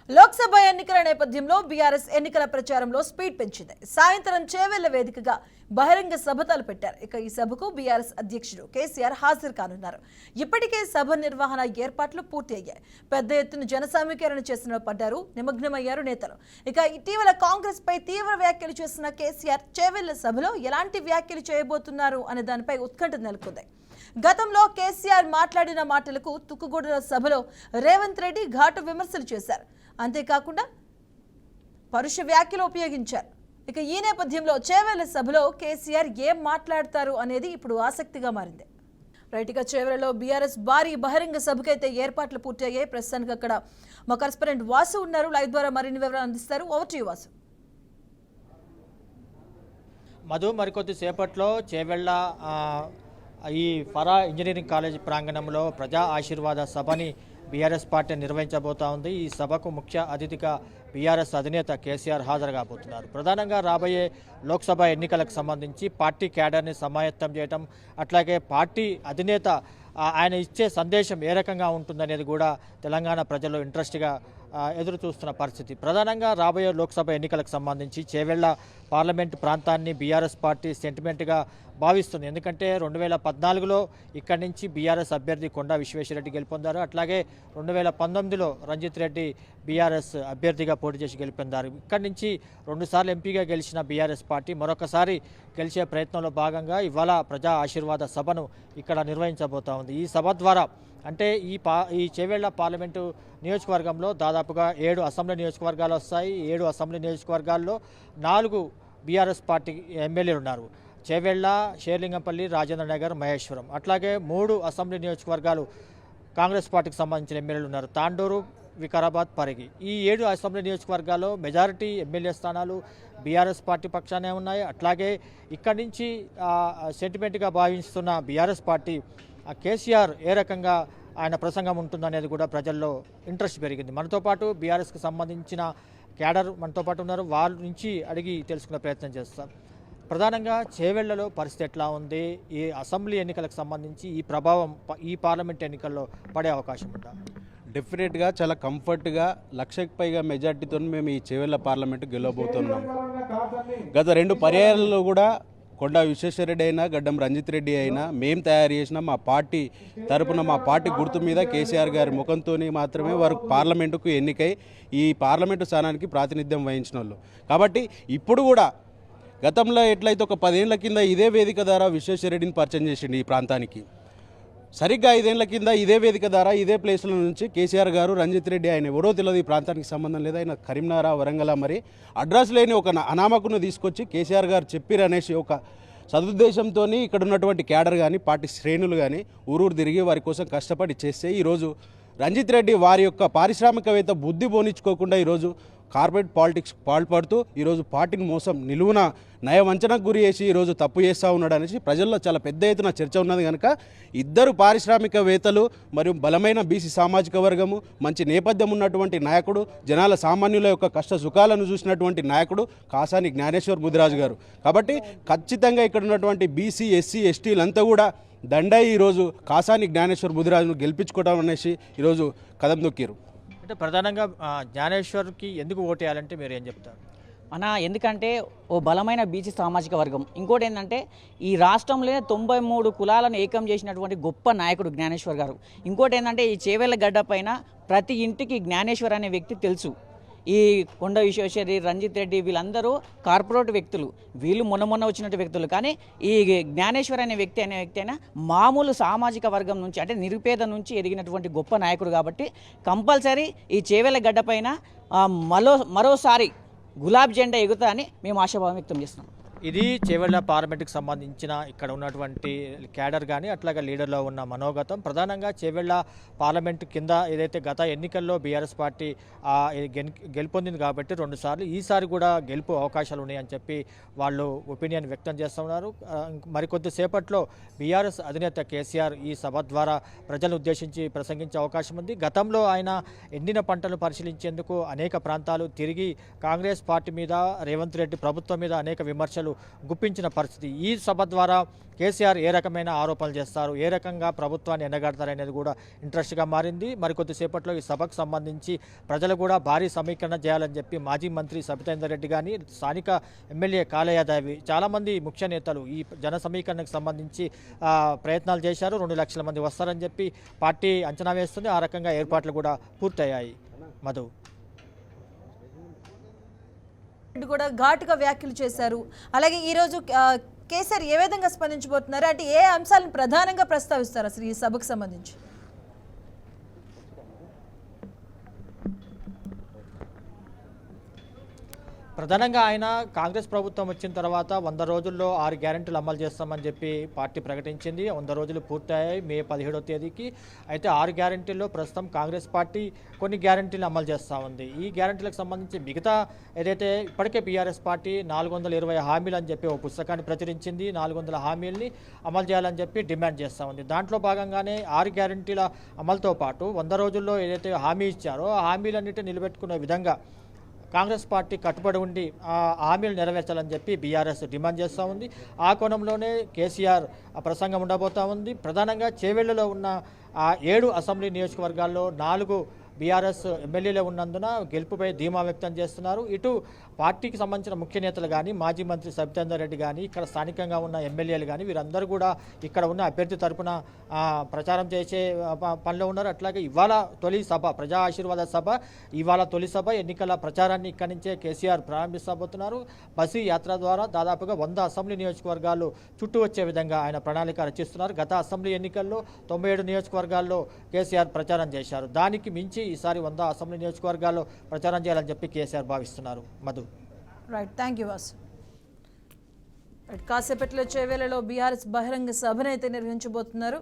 లోక్సభ ఎన్నికల నేపథ్యంలో బీఆర్ఎస్ ఎన్నికల ప్రచారంలో స్పీడ్ పెంచింది. సాయంత్రం చేవెళ్ల వేదికగా బహిరంగ సభ తలపెట్టారు. ఇక ఈ సభకు బీఆర్ఎస్ అధ్యక్షుడు కేసీఆర్ హాజరు కానున్నారు. ఇప్పటికే సభ నిర్వహణ ఏర్పాట్లు పూర్తి అయ్యాయి. పెద్ద ఎత్తున జన సమీకరణ చేసిన పడ్డారు, నిమగ్నమయ్యారు నేతలు. ఇక ఇటీవల కాంగ్రెస్ పై తీవ్ర వ్యాఖ్యలు చేసిన కేసీఆర్ చేవెళ్ల సభలో ఎలాంటి వ్యాఖ్యలు చేయబోతున్నారు అనే దానిపై ఉత్కంఠ నెలకొంది. గతంలో కేసీఆర్ మాట్లాడిన మాటలకు తుక్కుగూడల సభలో రేవంత్ రెడ్డి ఘాటు విమర్శలు చేశారు. అంతేకాకుండా పరుష వ్యాఖ్యలు ఉపయోగించారు. ఇక ఈ నేపథ్యంలో చేవెళ్ల సభలో కేసీఆర్ ఏం మాట్లాడతారు అనేది ఇప్పుడు ఆసక్తిగా మారింది. రైట్, ఇక చేవెళ్లలో బీఆర్ఎస్ భారీ బహిరంగ సభకైతే ఏర్పాట్లు పూర్తి అయ్యాయి. ప్రస్తుతానికి అక్కడ మా కరెస్పాండెంట్ వాసు ఉన్నారు, లైవ్ ద్వారా మరిన్ని వివరాలు అందిస్తారు. Over to you Vasu. Madhu, మరికొద్ది సేపట్లో చేవెళ్ల ఈ ఫరా ఇంజనీరింగ్ కాలేజ్ ప్రాంగణంలో ప్రజా ఆశీర్వాద సభని బీఆర్ఎస్ పార్టీ నిర్వహించబోతా ఉంది. ఈ సభకు ముఖ్య అతిథిగా బీఆర్ఎస్ అధినేత కేసీఆర్ హాజరు కాబోతున్నారు. ప్రధానంగా రాబోయే లోక్సభ ఎన్నికలకు సంబంధించి పార్టీ క్యాడర్ని సమాయత్తం చేయటం, అట్లాగే పార్టీ అధినేత ఆయన ఇచ్చే సందేశం ఏ రకంగా ఉంటుందనేది కూడా తెలంగాణ ప్రజలు ఇంట్రెస్ట్గా ఎదురు చూస్తున్న పరిస్థితి. ప్రధానంగా రాబోయే లోక్సభ ఎన్నికలకు సంబంధించి చేవెళ్ల పార్లమెంటు ప్రాంతాన్ని బీఆర్ఎస్ పార్టీ సెంటిమెంట్గా భావిస్తుంది. ఎందుకంటే 2014లో ఇక్కడి నుంచి బీఆర్ఎస్ అభ్యర్థి కొండా విశ్వేశ్వరరెడ్డి గెలుపొందారు. అట్లాగే 2019లో రంజిత్ రెడ్డి బీఆర్ఎస్ అభ్యర్థిగా పోటీ చేసి గెలుపొందారు. ఇక్కడి నుంచి 2 సార్లు ఎంపీగా గెలిచిన బీఆర్ఎస్ పార్టీ మరొకసారి గెలిచే ప్రయత్నంలో భాగంగా ఇవాళ ప్రజా ఆశీర్వాద సభను ఇక్కడ నిర్వహించబోతా ఉంది. ఈ సభ ద్వారా అంటే ఈ చేవెళ్ల పార్లమెంటు నియోజకవర్గంలో దాదాపుగా 7 అసెంబ్లీ నియోజకవర్గాలు వస్తాయి. 7 అసెంబ్లీ నియోజకవర్గాల్లో 4 బీఆర్ఎస్ పార్టీ ఎమ్మెల్యేలు ఉన్నారు. చేవెళ్ల, షేర్లింగంపల్లి, రాజేంద్ర నగర్, మహేశ్వరం. అట్లాగే 3 అసెంబ్లీ నియోజకవర్గాలు కాంగ్రెస్ పార్టీకి సంబంధించిన ఎమ్మెల్యేలు ఉన్నారు. తాండూరు, వికారాబాద్, పరిగి. ఈ 7 అసెంబ్లీ నియోజకవర్గాల్లో మెజారిటీ ఎమ్మెల్యే స్థానాలు బీఆర్ఎస్ పార్టీ పక్షానే ఉన్నాయి. అట్లాగే ఇక్కడి నుంచి సెంటిమెంట్గా భావిస్తున్న బీఆర్ఎస్ పార్టీ కేసీఆర్ ఏ రకంగా ఆయన ప్రసంగం ఉంటుందనేది కూడా ప్రజల్లో ఇంట్రెస్ట్ పెరిగింది. మనతో పాటు బీఆర్ఎస్కి సంబంధించిన క్యాడర్ మనతో పాటు ఉన్నారు. వాళ్ళ నుంచి అడిగి తెలుసుకునే ప్రయత్నం చేస్తాం. ప్రధానంగా చేవెళ్లలో పరిస్థితి ఎట్లా ఉంది? ఈ అసెంబ్లీ ఎన్నికలకు సంబంధించి ఈ ప్రభావం ఈ పార్లమెంట్ ఎన్నికల్లో పడే అవకాశం ఉందా? డెఫినెట్గా చాలా కంఫర్ట్గా 1,00,000కి పైగా మెజార్టీతో మేము ఈ చేవెళ్ల పార్లమెంటు గెలవబోతున్నాం. గత 2 పర్యాయాలలో కూడా కొండా విశ్వేశ్వరరెడ్డి అయినా, గడ్డం రంజిత్ రెడ్డి అయినా మేము తయారు చేసిన మా పార్టీ తరపున మా పార్టీ గుర్తు మీద కేసీఆర్ గారి ముఖంతో మాత్రమే వారు పార్లమెంటుకు ఎన్నికై ఈ పార్లమెంటు స్థానానికి ప్రాతినిధ్యం వహించిన వాళ్ళు. కాబట్టి ఇప్పుడు కూడా గతంలో ఎట్లయితే ఒక 10 ఏళ్ల కింద ఇదే వేదిక ద్వారా విశ్వేశ్వరరెడ్డిని పరిచయం చేసిండు ఈ ప్రాంతానికి, సరిగ్గా 5 ఏళ్ల కింద ఇదే వేదిక ద్వారా ఇదే ప్లేస్ల నుంచి కేసీఆర్ గారు రంజిత్ రెడ్డి ఆయన ఎవరో తెలియదు, ఈ ప్రాంతానికి సంబంధం లేదు, ఆయన కరీంనగర్, వరంగల్, మరి అడ్రస్ లేని ఒక అనామకును తీసుకొచ్చి కేసీఆర్ గారు చెప్పిరు అనేసి ఒక సదుద్దేశంతో ఇక్కడ ఉన్నటువంటి క్యాడర్ కానీ పార్టీ శ్రేణులు కానీ ఊరూరు తిరిగి వారి కోసం కష్టపడి చేస్తే ఈరోజు రంజిత్ రెడ్డి వారి యొక్క పారిశ్రామికవేత్త బుద్ధి పోనించుకోకుండా ఈరోజు కార్పొరేట్ పాలిటిక్స్ పాల్పడుతూ ఈరోజు పార్టీని మోసం నిలువున నయవంచనకు గురి చేసి ఈరోజు తప్పు చేస్తూ ఉన్నాడు అనేసి ప్రజల్లో చాలా పెద్ద ఎత్తున చర్చ ఉన్నది. కనుక ఇద్దరు పారిశ్రామికవేత్తలు మరియు బలమైన బీసీ సామాజిక వర్గము, మంచి నేపథ్యం ఉన్నటువంటి నాయకుడు, జనాల సామాన్యుల యొక్క కష్ట సుఖాలను చూసినటువంటి నాయకుడు కాసాని జ్ఞానేశ్వర్ ముదిరాజు గారు. కాబట్టి ఖచ్చితంగా ఇక్కడ ఉన్నటువంటి బీసీ, ఎస్సీ, ఎస్టీలంతా కూడా దండై ఈరోజు కాసాని జ్ఞానేశ్వర్ ముదిరాజును గెలిపించుకోవడం అనేసి ఈరోజు కదం దొక్కిరు. అంటే ప్రధానంగా జ్ఞానేశ్వర్కి ఎందుకు ఓటేయాలంటే మీరు ఏం చెప్తారు? ఎందుకంటే ఓ బలమైన బీసీ సామాజిక వర్గం. ఇంకోటి ఏంటంటే ఈ రాష్ట్రంలోనే 93 కులాలను ఏకం చేసినటువంటి గొప్ప నాయకుడు జ్ఞానేశ్వర్ గారు. ఇంకోటి ఏంటంటే ఈ చేవెళ్ల గడ్డ పైన ప్రతి ఇంటికి జ్ఞానేశ్వర్ అనే వ్యక్తి తెలుసు. ఈ కొండ విశ్వేశ్వరి, రంజిత్ రెడ్డి వీళ్ళందరూ కార్పొరేట్ వ్యక్తులు, వీళ్ళు మొన్న వచ్చినట్టు వ్యక్తులు. కానీ ఈ జ్ఞానేశ్వర్ అనే వ్యక్తి అయినా మామూలు సామాజిక వర్గం నుంచి, అంటే నిరుపేద నుంచి ఎదిగినటువంటి గొప్ప నాయకుడు. కాబట్టి కంపల్సరీ ఈ చేవెళ్ల గడ్డ పైన మరోసారి గులాబీ జెండా ఎగురుతుందని మేము ఆశాభావం వ్యక్తం చేస్తున్నాం. ఇది చేవెళ్ల పార్లమెంటుకు సంబంధించిన ఇక్కడ ఉన్నటువంటి క్యాడర్ కానీ అట్లాగే లీడర్లో ఉన్న మనోగతం. ప్రధానంగా చేవెళ్ల పార్లమెంటు కింద ఏదైతే గత ఎన్నికల్లో బీఆర్ఎస్ పార్టీ గెలుపొందింది కాబట్టి 2 సార్లు ఈసారి కూడా గెలుపు అవకాశాలు ఉన్నాయని చెప్పి వాళ్ళు ఒపీనియన్ వ్యక్తం చేస్తున్నారు. మరికొద్ది సేపట్లో బీఆర్ఎస్ అధినేత కేసీఆర్ ఈ సభ ద్వారా ప్రజలను ఉద్దేశించి ప్రసంగించే అవకాశం ఉంది. గతంలో ఆయన ఎండిన పంటలు పరిశీలించేందుకు అనేక ప్రాంతాలు తిరిగి కాంగ్రెస్ పార్టీ మీద, రేవంత్ రెడ్డి ప్రభుత్వం మీద అనేక విమర్శలు ఓట్లు గుప్పించిన పరిస్థితి. ఈ సభ ద్వారా కేసీఆర్ ఏ రకమైన ఆరోపణలు చేస్తారు, ఏ రకంగా ప్రభుత్వాన్ని ఎండగడతారనేది కూడా ఇంట్రెస్ట్గా మారింది. మరికొద్దిసేపట్లో ఈ సభకు సంబంధించి ప్రజలు కూడా భారీ సమీకరణ చేయాలని చెప్పి మాజీ మంత్రి సబితేందర్ రెడ్డి కానీ స్థానిక ఎమ్మెల్యే కాళయాదేవి చాలామంది ముఖ్య నేతలు ఈ జన సమీకరణకు సంబంధించి ప్రయత్నాలు చేశారు. 2 లక్షల మంది వస్తారని చెప్పి పార్టీ అంచనా వేస్తుంది. ఆ రకంగా ఏర్పాట్లు కూడా పూర్తయ్యాయి. మధు కూడా ఘాటుగా వ్యాఖ్యలు చేశారు. అలాగే ఈరోజు కేసీఆర్ ఏ విధంగా స్పందించబోతున్నారు, అంటే ఏ అంశాలను ప్రధానంగా ప్రస్తావిస్తారు అసలు ఈ సభకు సంబంధించి? ప్రధానంగా ఆయన కాంగ్రెస్ ప్రభుత్వం వచ్చిన తర్వాత 100 రోజుల్లో 6 గ్యారెంటీలు అమలు చేస్తామని చెప్పి పార్టీ ప్రకటించింది. 100 రోజులు పూర్తయ్యాయి మే 17వ తేదీకి. అయితే 6 గ్యారెంటీల్లో ప్రస్తుతం కాంగ్రెస్ పార్టీ కొన్ని గ్యారెంటీలు అమలు చేస్తూ ఉంది. ఈ గ్యారెంటీలకు సంబంధించి మిగతా ఏదైతే ఇప్పటికే బీఆర్ఎస్ పార్టీ 420 హామీలు అని చెప్పి ఒక పుస్తకాన్ని ప్రచురించింది. 400 హామీలని అమలు చేయాలని చెప్పి డిమాండ్ చేస్తూ ఉంది. దాంట్లో భాగంగానే 6 గ్యారెంటీల అమలుతో పాటు 100 రోజుల్లో ఏదైతే హామీ ఇచ్చారో ఆ హామీలన్నిటిని నిలబెట్టుకునే విధంగా కాంగ్రెస్ పార్టీ కట్టుబడి ఉండి ఆ హామీలు నెరవేర్చాలని చెప్పి బీఆర్ఎస్ డిమాండ్ చేస్తూ ఉంది. ఆ కోణంలోనే కేసీఆర్ ప్రసంగం ఉండబోతూ ఉంది. ప్రధానంగా చేవెళ్లలో ఉన్న 7 అసెంబ్లీ నియోజకవర్గాల్లో 4 బీఆర్ఎస్ ఎమ్మెల్యేలే ఉన్నందున గెలుపుపై ధీమా వ్యక్తం చేస్తున్నారు. ఇటు పార్టీకి సంబంధించిన ముఖ్య నేతలు కానీ మాజీ మంత్రి సబితేందర్ రెడ్డి కానీ ఇక్కడ స్థానికంగా ఉన్న ఎమ్మెల్యేలు కానీ వీరందరూ కూడా ఇక్కడ ఉన్న అభ్యర్థి తరపున ప్రచారం చేసే పనిలో ఉన్నారు. అట్లాగే ఇవాళ తొలి సభ ప్రజా ఆశీర్వాద సభ, ఇవాళ తొలి సభ ఎన్నికల ప్రచారాన్ని ఇక్కడి నుంచే కేసీఆర్ ప్రారంభిస్తబోతున్నారు. బస్సు యాత్ర ద్వారా దాదాపుగా 100 అసెంబ్లీ నియోజకవర్గాలు చుట్టూ వచ్చే విధంగా ఆయన ప్రణాళిక రచిస్తున్నారు. గత అసెంబ్లీ ఎన్నికల్లో 97 నియోజకవర్గాల్లో కేసీఆర్ ప్రచారం చేశారు. దానికి మించి ఈసారి 100 అసెంబ్లీ నియోజకవర్గాల్లో ప్రచారం చేయాలని చెప్పి కేసీఆర్ భావిస్తున్నారు. Madhu. Right, thank you Vasu. కాసేపట్లో చేవేళ్లలో బీఆర్ఎస్ బహిరంగ సభనైతే నిర్వహించబోతున్నారు.